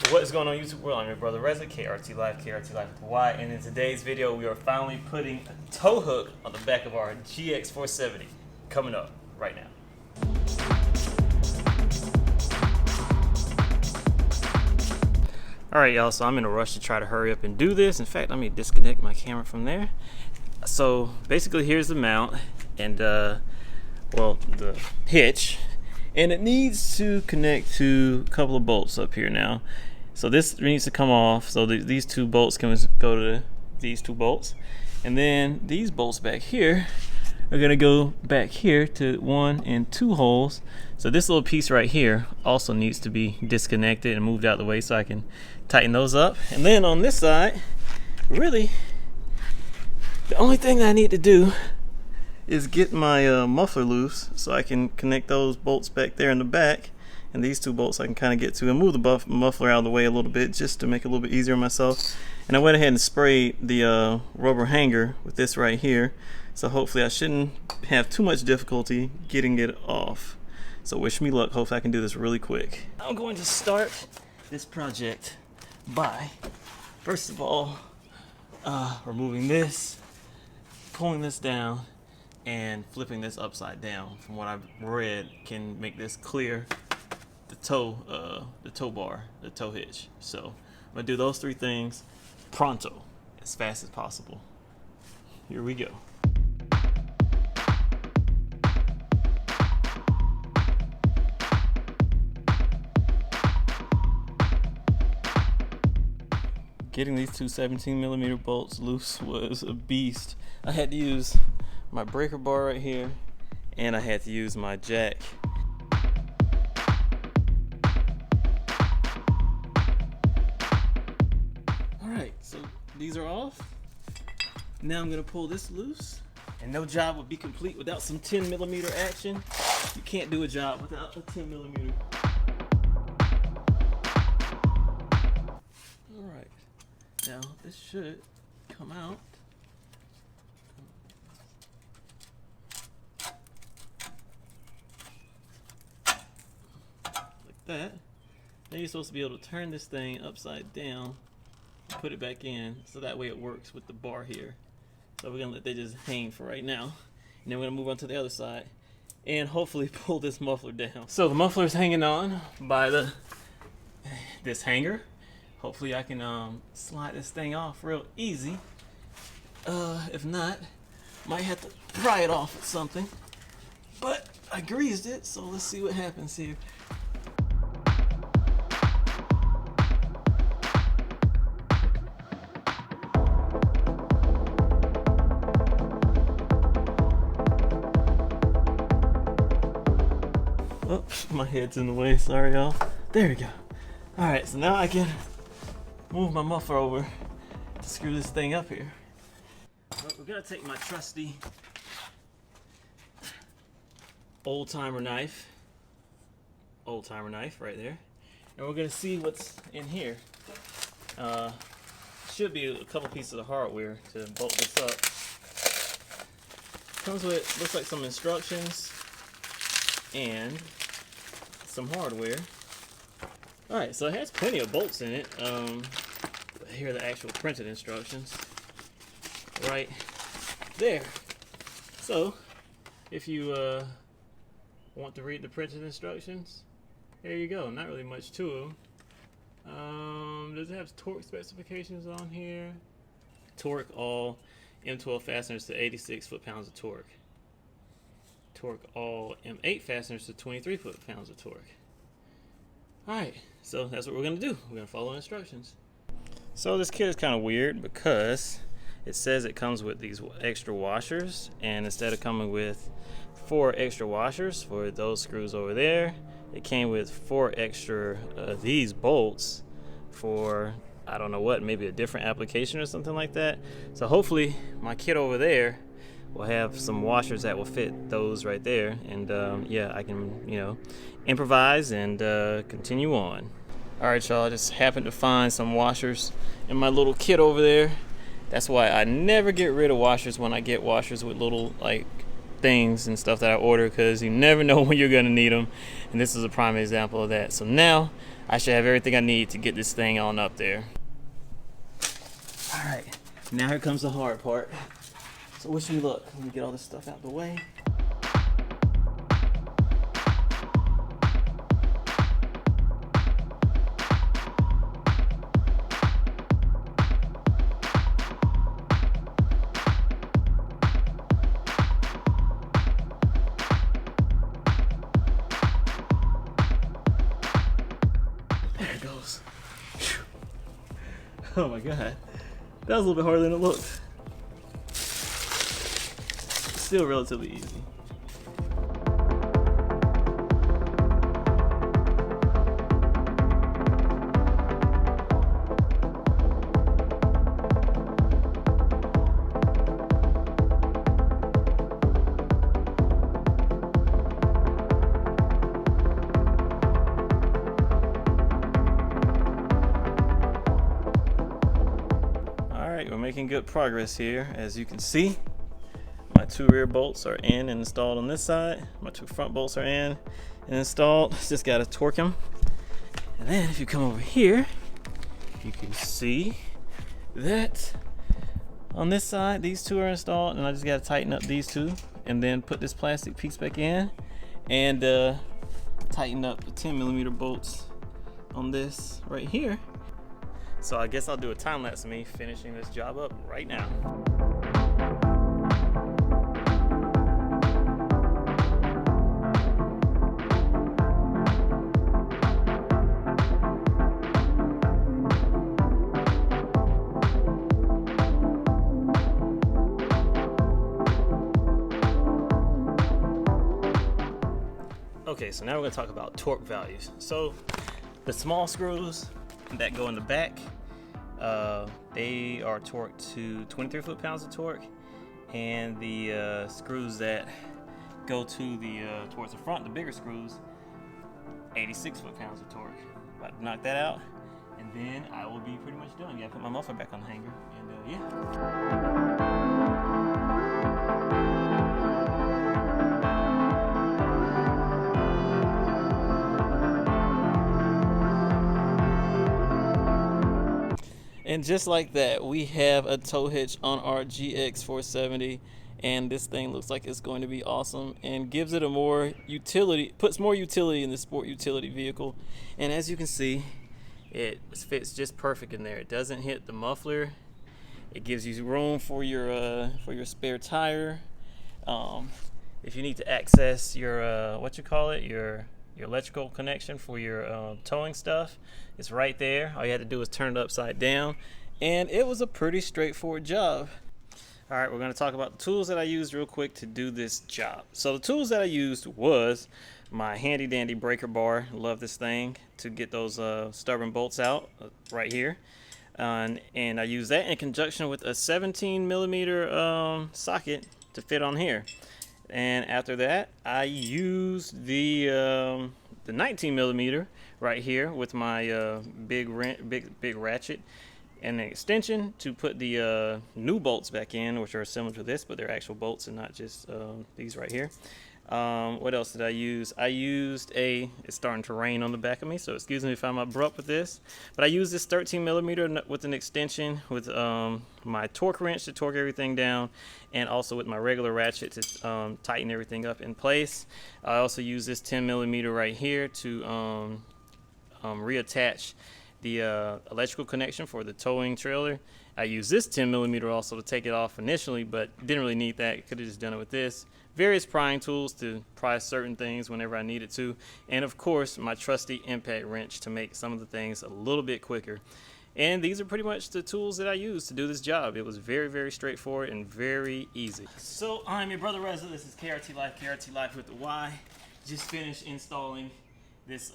What is going on YouTube world? I'm your brother Reza, KRT LYFE, KRT LYFE with Y, and in today's video we are finally putting a tow hook on the back of our Gx470. Coming up right now. Alright y'all, so I'm in a rush to try to hurry up and do this. In fact, let me disconnect my camera from there. So basically here's the mount and well, the hitch. And it needs to connect to a couple of bolts up here now. So this needs to come off. So these two bolts can go to these two bolts. And then these bolts back here are gonna go back here to 1 and 2 holes. So this little piece right here also needs to be disconnected and moved out of the way so I can tighten those up. And then on this side, really, the only thing that I need to do is get my muffler loose so I can connect those bolts back there in the back, and these two bolts I can kind of get to and move the muffler out of the way a little bit just to make it a little bit easier on myself. And I went ahead and sprayed the rubber hanger with this right here, so hopefully I shouldn't have too much difficulty getting it off. So wish me luck. Hopefully I can do this really quick. I'm going to start this project by first of all removing this, pulling this down, and flipping this upside down. From what I've read, can make this clear the tow bar, the tow hitch. So I'm gonna do those 3 things pronto, as fast as possible. Here we go. Getting these two 17mm bolts loose was a beast. I had to use my breaker bar right here, and I had to use my jack. Alright, so these are off. Now I'm gonna pull this loose, and no job would be complete without some 10mm action. You can't do a job without a 10mm. Alright, now this should come out. That. Then you're supposed to be able to turn this thing upside down and put it back in, so that way it works with the bar here. So we're gonna let that just hang for right now, and then we're gonna move on to the other side and hopefully pull this muffler down. So the muffler is hanging on by this hanger. Hopefully I can slide this thing off real easy. If not, might have to pry it off with something, but I greased it, so let's see what happens here. Oops, my head's in the way, sorry y'all. There we go. Alright, so now I can move my muffler over to screw this thing up here. But we're gonna take my trusty old-timer knife right there, and we're gonna see what's in here. Should be a couple pieces of hardware to bolt this up. Comes with, looks like some instructions and some hardware. Alright, so it has plenty of bolts in it. Here are the actual printed instructions right there. So if you want to read the printed instructions, there you go. Not really much to them. Does it have torque specifications on here? Torque all M12 fasteners to 86 foot-pounds of torque. Torque all M8 fasteners to 23 foot-pounds of torque. Alright, so that's what we're going to do. We're going to follow instructions. So this kit is kind of weird because it says it comes with these extra washers, and instead of coming with 4 extra washers for those screws over there, it came with 4 extra these bolts for, I don't know what, maybe a different application or something like that. So hopefully my kit over there will have some washers that will fit those right there, and yeah, I can, you know, improvise and continue on. Alright y'all, I just happened to find some washers in my little kit over there. That's why I never get rid of washers when I get washers with little like things and stuff that I order, because you never know when you're gonna need them, and this is a prime example of that. So now I should have everything I need to get this thing on up there. All right, now here comes the hard part. So wish me luck. Let me get all this stuff out of the way. There it goes. Whew. Oh my God. That was a little bit harder than it looked. Still relatively easy. Alright, we're making good progress here. As you can see, my 2 rear bolts are in and installed on this side. My 2 front bolts are in and installed. Just gotta torque them. And then if you come over here, you can see that on this side, these 2 are installed, and I just gotta tighten up these 2 and then put this plastic piece back in and tighten up the 10mm bolts on this right here. So I guess I'll do a time lapse of me finishing this job up right now. Okay, so now we're going to talk about torque values. So the small screws that go in the back, they are torqued to 23 foot-pounds of torque, and the screws that go to the towards the front, the bigger screws, 86 foot-pounds of torque. About to knock that out, and then I will be pretty much done. Yeah, put my muffler back on the hanger, and yeah. And just like that, we have a tow hitch on our Gx470, and this thing looks like it's going to be awesome and gives it a more utility, puts more utility in the sport utility vehicle. And as you can see, it fits just perfect in there. It doesn't hit the muffler. It gives you room for your spare tire. If you need to access your your electrical connection for your towing stuff, it's right there. All you had to do was turn it upside down, and it was a pretty straightforward job. All right, we're going to talk about the tools that I used real quick to do this job. So the tools that I used was my handy dandy breaker bar. Love this thing to get those stubborn bolts out right here. And I used that in conjunction with a 17mm socket to fit on here. And after that, I used the 19mm right here with my big ratchet and an extension to put the new bolts back in, which are similar to this, but they're actual bolts and not just these right here. What else did I use? I used it's starting to rain on the back of me, so excuse me if I'm abrupt with this, but I used this 13mm with an extension with my torque wrench to torque everything down, and also with my regular ratchet to tighten everything up in place. I also used this 10mm right here to reattach the electrical connection for the towing trailer. I used this 10mm also to take it off initially, but didn't really need that. Could have just done it with this. Various prying tools to pry certain things whenever I needed to, and of course my trusty impact wrench to make some of the things a little bit quicker. And these are pretty much the tools that I used to do this job. It was very, very straightforward and very easy. So I'm your brother Reza. This is KRT LYFE, KRT LYFE with the Y. Just finished installing this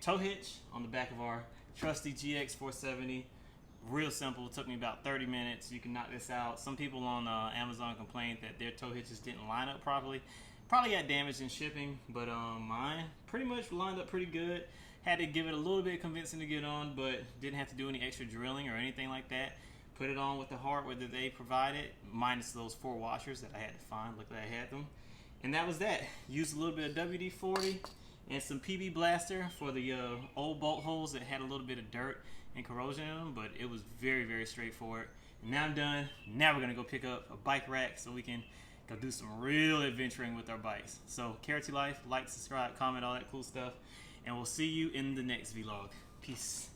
tow hitch on the back of our trusty Gx470. Real simple. It took me about 30 minutes. You can knock this out. Some people on Amazon complained that their tow hitches didn't line up properly. Probably got damaged in shipping, but mine pretty much lined up pretty good. Had to give it a little bit convincing to get on, but didn't have to do any extra drilling or anything like that. put it on with the hardware that they provided, minus those 4 washers that I had to find. Look like I had them. And that was that. Used a little bit of WD-40 and some PB Blaster for the old bolt holes that had a little bit of dirt and corrosion in them, but it was very, very straightforward. And now I'm done. Now we're gonna go pick up a bike rack so we can go do some real adventuring with our bikes. So KRT Life, like, subscribe, comment, all that cool stuff. And we'll see you in the next vlog. Peace.